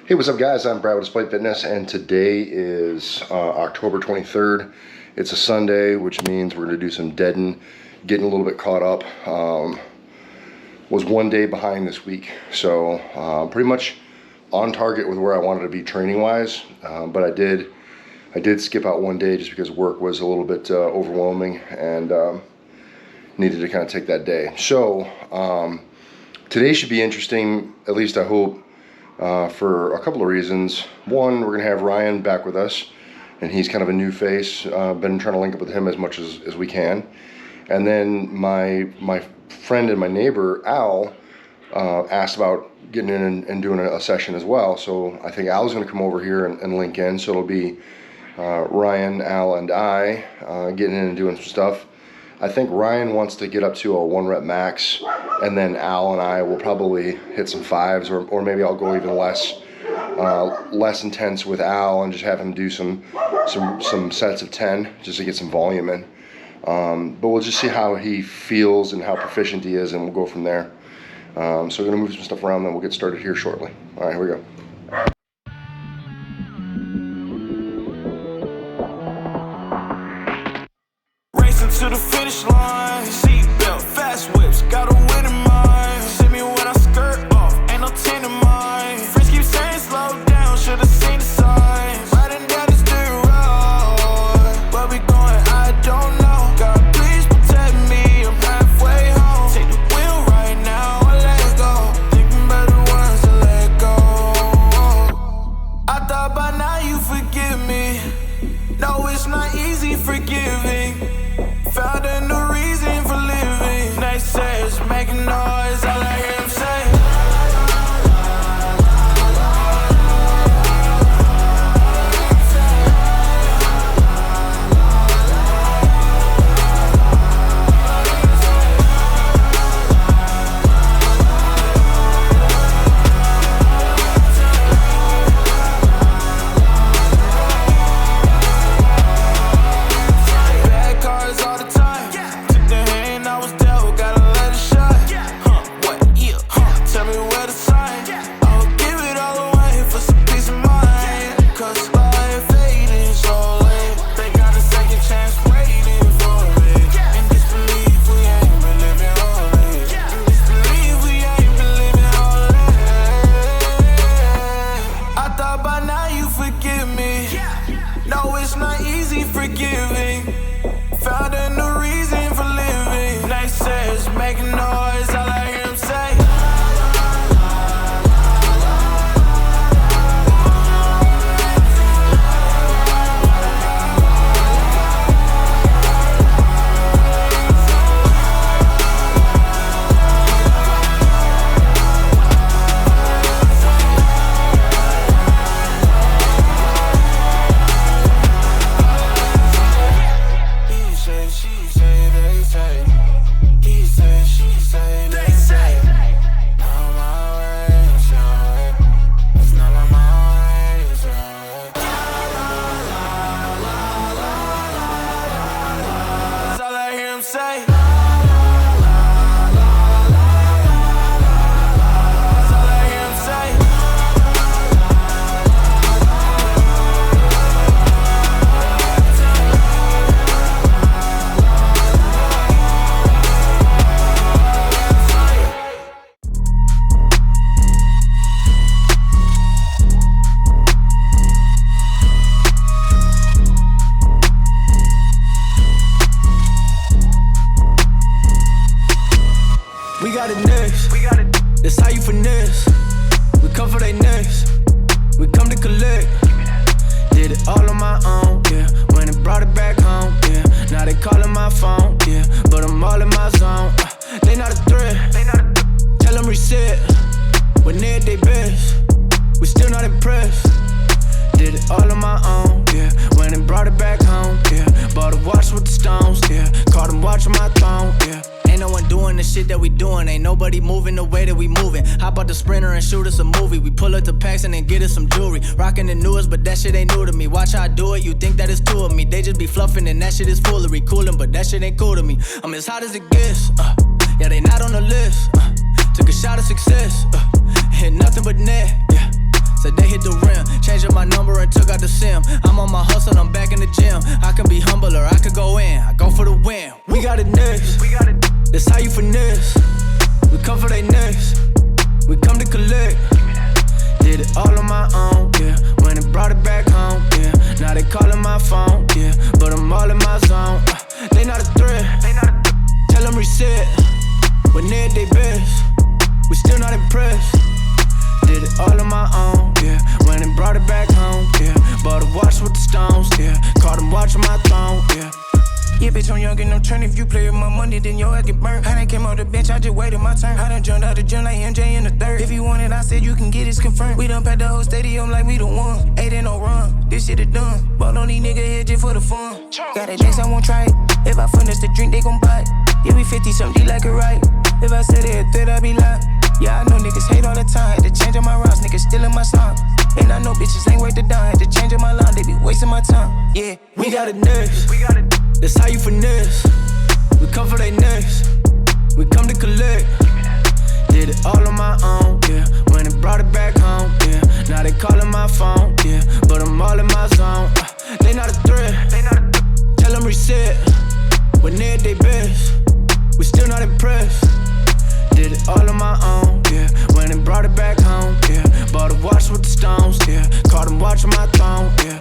Hey, what's up guys? I'm Brad with Despite Fitness, and today is October 23rd. It's a Sunday, which means we're going to do some deading, getting a little bit caught up. Was one day behind this week, so pretty much on target with where I wanted to be training-wise, but I did skip out one day just because work was a little bit overwhelming and needed to kind of take that day. So today should be interesting, at least I hope. For a couple of reasons. One, we're gonna have Ryan back with us, and he's kind of a new face. Been trying to link up with him as much as we can. And then my friend and my neighbor Al asked about getting in and doing a session as well. So I think Al's gonna come over here and link in. So it'll be Ryan, Al, and I getting in and doing some stuff. I think Ryan wants to get up to a 1 rep max, and then Al and I will probably hit some 5s, or maybe I'll go even less intense with Al and just have him do some sets of 10 just to get some volume in. But we'll just see how he feels and how proficient he is, and we'll go from there. So we're gonna move some stuff around, then we'll get started here shortly. All right, here we go. To the finish line, seatbelt, fast whips, got a win in mind. See me when I skirt off, ain't no 10 in mind. Friends keep saying slow down, should've seen the signs. Riding down this dirt road, where we going, I don't know. God, please protect me, I'm halfway home. Take the wheel right now, I let go. Thinking about the ones I let go. I thought by now you forgive me. No, it's not easy forgiving. Found a new reason for living. Naysayers making noise, all I hear them say. Rocking the newest, but that shit ain't new to me. Watch how I do it, you think that it's two of me. They just be fluffing and that shit is foolery. Coolin', but that shit ain't cool to me. I'm as hot as it gets, yeah, they not on the list. Took a shot of success, hit nothing but net, yeah. Said they hit rim. I'm on my hustle, I'm back in the gym. I can be humble or I could go in. I go for the win. We got it next. That's how you finesse. We come for they next. We come to collect. Did it all on my own, yeah. When it brought it back home, yeah. Now they calling my phone, yeah. But I'm all in my zone. They not a threat. Tell them reset. When they're at their best, we still not impressed. Did it all on my own, yeah. When it brought it back home, yeah. Bought a watch with the stones, yeah. Caught them watching my throne, yeah. Yeah, bitch, I'm young and I'm turning. If you play with my money, then your ass get burnt. I done came off the bench, I just waited my turn. I done jumped out the gym like MJ in the third. If you want it, I said you can get it, confirmed. We done packed the whole stadium like we the one. Ain't in no run, this shit is done. Ball on these niggas here just for the fun. Got a drinks, I won't try it. If I finish the drink, they gon' buy it. Yeah, we 50 something, like it right. If I said it, then I be lying. Yeah, I know niggas hate all the time. Had to change up my routes, niggas stealing my song. And I know bitches ain't worth the dime. Had to change up my line, they be wasting my time. Yeah, we got it next. That's how you finesse. We come for they next. We come to collect. Did it all on my own, yeah. When it brought it back home, yeah. Now they calling my phone, yeah. But I'm all in my zone. They not a threat. Tell them reset. When they're at their best, we still not impressed. Did it all on my own, yeah. When it brought it back home, yeah. Bought a watch with the stones, yeah. Caught them watching my throne, yeah.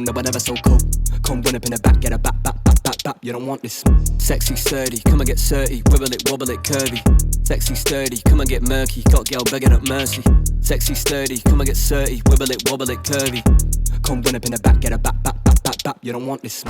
I never so cold. Come run up in the back, get a back. You don't want this. Sexy sturdy, come and get 30. Wibble it, wobble it, curvy. Sexy sturdy, come and get murky. Got girl begging up mercy. Sexy sturdy, come and get 30. Wibble it, wobble it, curvy. Come run up in the back, get a back. You don't want this.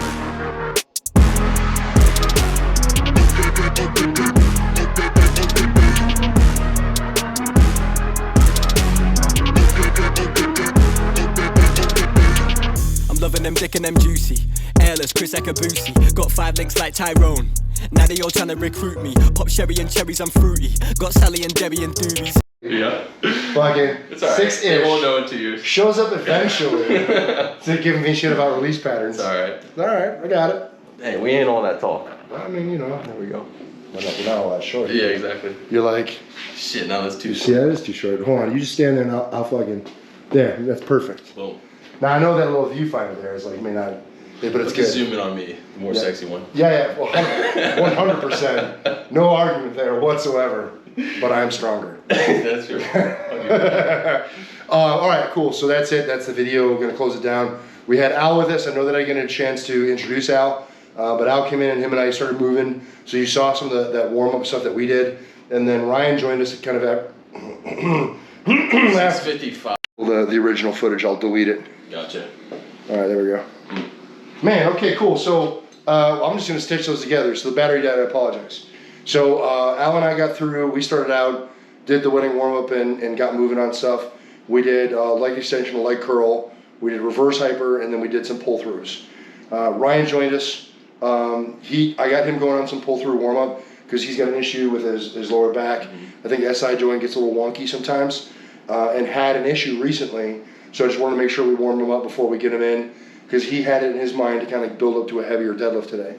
Loving them dick and them juicy. Airless, Chris Ekabusi. Got 5 links like Tyrone. Now they all trying to recruit me. Pop sherry and cherries, I'm fruity. Got Sally and Debbie and doobies. Yeah. Fucking it's all right. 6-ish. They won't know in 2 years. Shows up eventually. To giving me shit about release patterns. It's alright. Alright, I got it. Hey, we ain't all that tall. I mean, you know. There we go. We're not all that short. Yeah, exactly. You're like... Shit, now that's too short. Yeah, that is too short. Hold on, you just stand there and I'll fucking... There, that's perfect. Boom. Now, I know that little viewfinder there is like, may not... Yeah, but it's good. Zoom in on me, the more sexy one. Yeah, well, 100%. No argument there whatsoever. But I'm stronger. That's true. All right, cool. So that's it. That's the video. We're gonna close it down. We had Al with us. I know that I didn't get a chance to introduce Al, but Al came in and him and I started moving. So you saw some of that warm-up stuff that we did, and then Ryan joined us kind of at 6:55. The original footage. I'll delete it. Gotcha. All right, there we go. Man, okay, cool. So I'm just going to stitch those together. So the battery died, I apologize. So Al and I got through, we started out, did the wedding warm-up and got moving on stuff. We did leg extension, leg curl. We did reverse hyper, and then we did some pull-throughs. Ryan joined us. I got him going on some pull-through warm-up because he's got an issue with his lower back. Mm-hmm. I think SI joint gets a little wonky sometimes and had an issue recently. So I just wanted to make sure we warmed him up before we get him in, because he had it in his mind to kind of build up to a heavier deadlift today.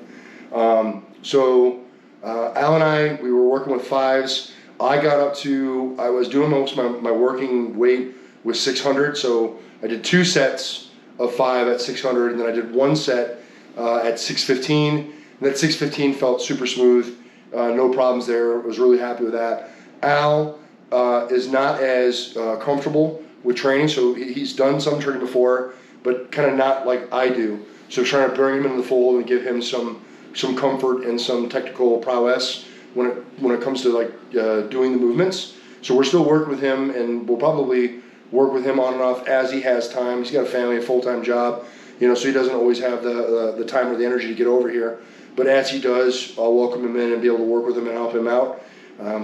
So Al and I, we were working with 5s. I was doing most of my working weight with 600, so I did 2 sets of 5 at 600, and then I did 1 set at 615, and that 615 felt super smooth, no problems there. I was really happy with that. Al is not as comfortable with training, so he's done some training before, but kind of not like I do. So trying to bring him into the fold and give him some comfort and some technical prowess when it comes to like doing the movements. So we're still working with him, and we'll probably work with him on and off as he has time. He's got a family, a full-time job, so he doesn't always have the time or the energy to get over here. But as he does, I'll welcome him in and be able to work with him and help him out.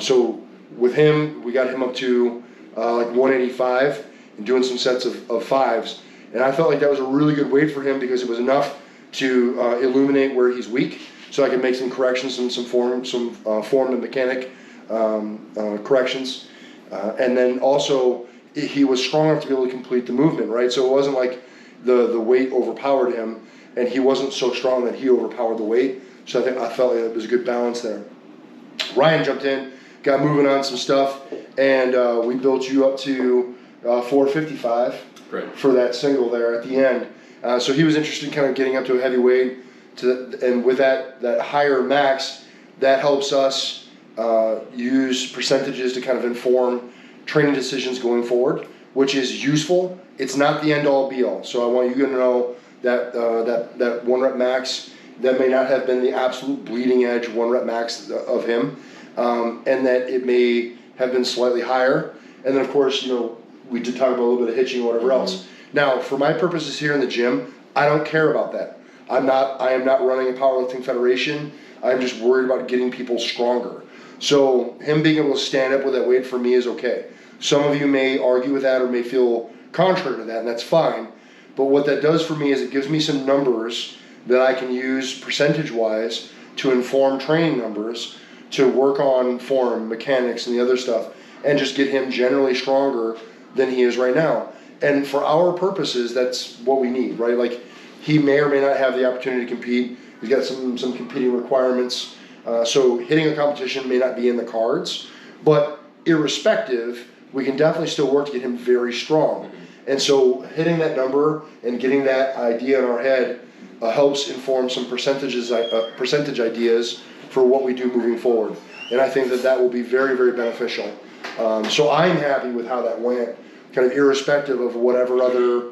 So with him, we got him up to like 185 and doing some sets of fives. And I felt like that was a really good weight for him because it was enough to illuminate where he's weak, so I could make some corrections and some form and mechanic corrections. And then also, he was strong enough to be able to complete the movement, right? So it wasn't like the weight overpowered him, and he wasn't so strong that he overpowered the weight. So I felt like it was a good balance there. Ryan jumped in, got moving on some stuff, and we built you up to 455 for that single there at the end. So he was interested in kind of getting up to a heavy weight, and with that higher max, that helps us use percentages to kind of inform training decisions going forward, which is useful. It's not the end-all be-all. So I want you to know that that 1 rep max, that may not have been the absolute bleeding edge 1 rep max of him, and that it may have been slightly higher. And then of course, we did talk about a little bit of hitching or whatever else. Now, for my purposes here in the gym, I don't care about that. I am not running a powerlifting federation. I'm just worried about getting people stronger. So him being able to stand up with that weight for me is okay. Some of you may argue with that or may feel contrary to that, and that's fine. But what that does for me is it gives me some numbers that I can use percentage-wise to inform training numbers to work on form, mechanics, and the other stuff, and just get him generally stronger than he is right now. And for our purposes, that's what we need, right? Like, he may or may not have the opportunity to compete. He's got some competing requirements. So hitting a competition may not be in the cards, but irrespective, we can definitely still work to get him very strong. And so hitting that number and getting that idea in our head helps inform some percentage ideas for what we do moving forward. And I think that will be very, very beneficial. So I'm happy with how that went, kind of irrespective of whatever other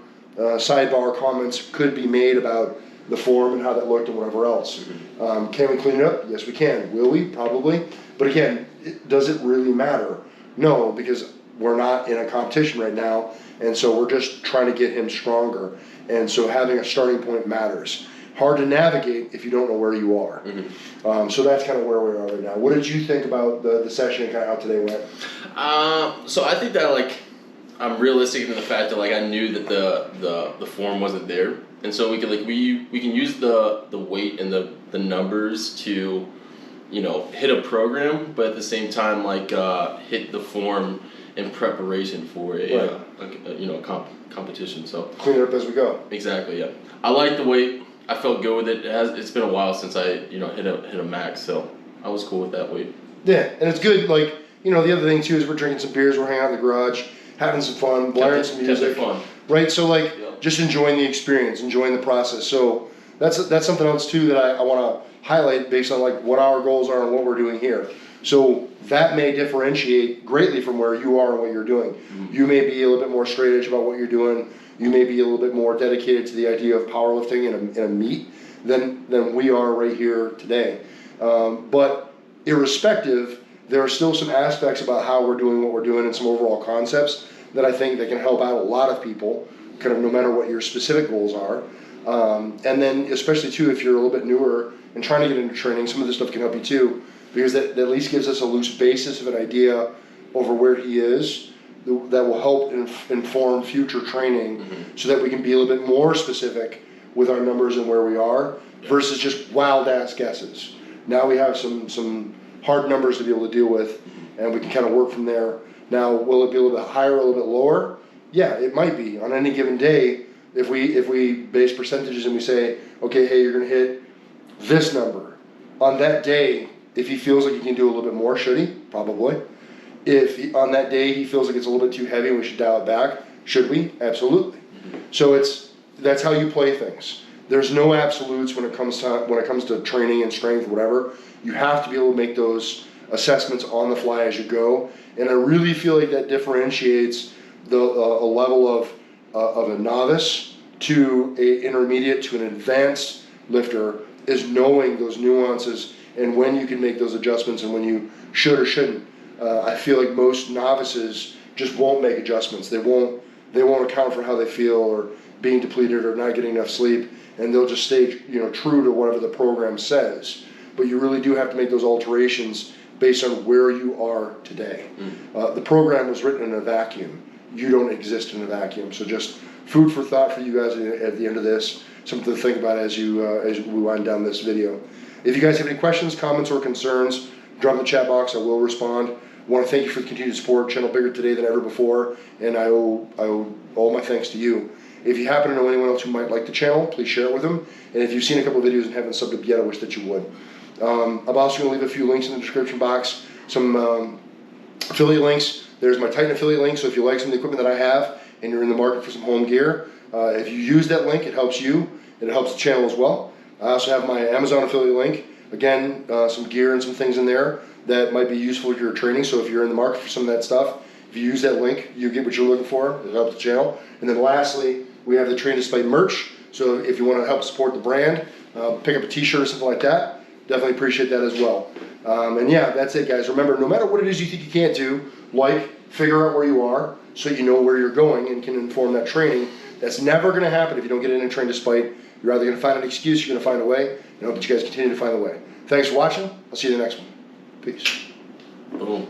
sidebar comments could be made about the form and how that looked and whatever else. Can we clean it up? Yes, we can. Will we? Probably. But again, does it really matter? No, because we're not in a competition right now, and so we're just trying to get him stronger. And so having a starting point matters. Hard to navigate if you don't know where you are. So that's kind of where we are right now. What did you think about the session and kind of how today went? So I think that I'm realistic in the fact that I knew that the form wasn't there, and so we can use the weight and the numbers to hit a program, but at the same time hit the form in preparation for a competition. So clean it up as we go. Exactly. Yeah. I like the weight. I felt good with it. It's been a while since I hit a max, so I was cool with that weight. Yeah, and it's good. The other thing too is we're drinking some beers, we're hanging out in the garage, having some fun, blaring some music. Fun. Right. So just enjoying the experience, enjoying the process. So that's something else too that I want to highlight based on what our goals are and what we're doing here. So that may differentiate greatly from where you are and what you're doing. You may be a little bit more straight edge about what you're doing. You may be a little bit more dedicated to the idea of powerlifting in a meet than we are right here today. But irrespective, there are still some aspects about how we're doing what we're doing and some overall concepts that I think that can help out a lot of people, kind of no matter what your specific goals are. And then especially too, if you're a little bit newer and trying to get into training, some of this stuff can help you too, because that at least gives us a loose basis of an idea over where he is that will help inform future training so that we can be a little bit more specific with our numbers and where we are versus just wild ass guesses. Now we have some hard numbers to be able to deal with, and we can kind of work from there. Now, will it be a little bit higher, a little bit lower? Yeah, it might be. On any given day, if we base percentages and we say, okay, hey, you're going to hit this number. On that day, if he feels like he can do a little bit more, should he? Probably. If on that day he feels like it's a little bit too heavy and we should dial it back, should we? Absolutely. So that's how you play things. There's no absolutes when it comes to training and strength, whatever. You have to be able to make those assessments on the fly as you go. And I really feel like that differentiates a level of a novice to an intermediate to an advanced lifter, is knowing those nuances and when you can make those adjustments and when you should or shouldn't. I feel like most novices just won't make adjustments. They won't account for how they feel or being depleted or not getting enough sleep, and they'll just stay true to whatever the program says. But you really do have to make those alterations based on where you are today. The program was written in a vacuum. You don't exist in a vacuum. So just food for thought for you guys at the end of this, something to think about as we wind down this video. If you guys have any questions, comments, or concerns, drop in the chat box. I will respond. I want to thank you for the continued support. Channel bigger today than ever before, and I owe all my thanks to you. If you happen to know anyone else who might like the channel, please share it with them. And if you've seen a couple of videos and haven't subbed up yet, I wish that you would. I'm also going to leave a few links in the description box, some affiliate links. There's my Titan affiliate link, so if you like some of the equipment that I have and you're in the market for some home gear, if you use that link, it helps you and it helps the channel as well. I also have my Amazon affiliate link. Again, some gear and some things in there that might be useful for your training. So if you're in the market for some of that stuff, if you use that link, you get what you're looking for. It helps the channel. And then lastly, we have the Train Despite merch. So if you want to help support the brand, pick up a t-shirt or something like that, definitely appreciate that as well. And yeah, that's it, guys. Remember, no matter what it is you think you can't do, figure out where you are so you know where you're going and can inform that training. That's never going to happen if you don't get in and train despite. You're either going to find an excuse, you're going to find a way. And I hope that you guys continue to find a way. Thanks for watching. I'll see you in the next one. Peace. Boom.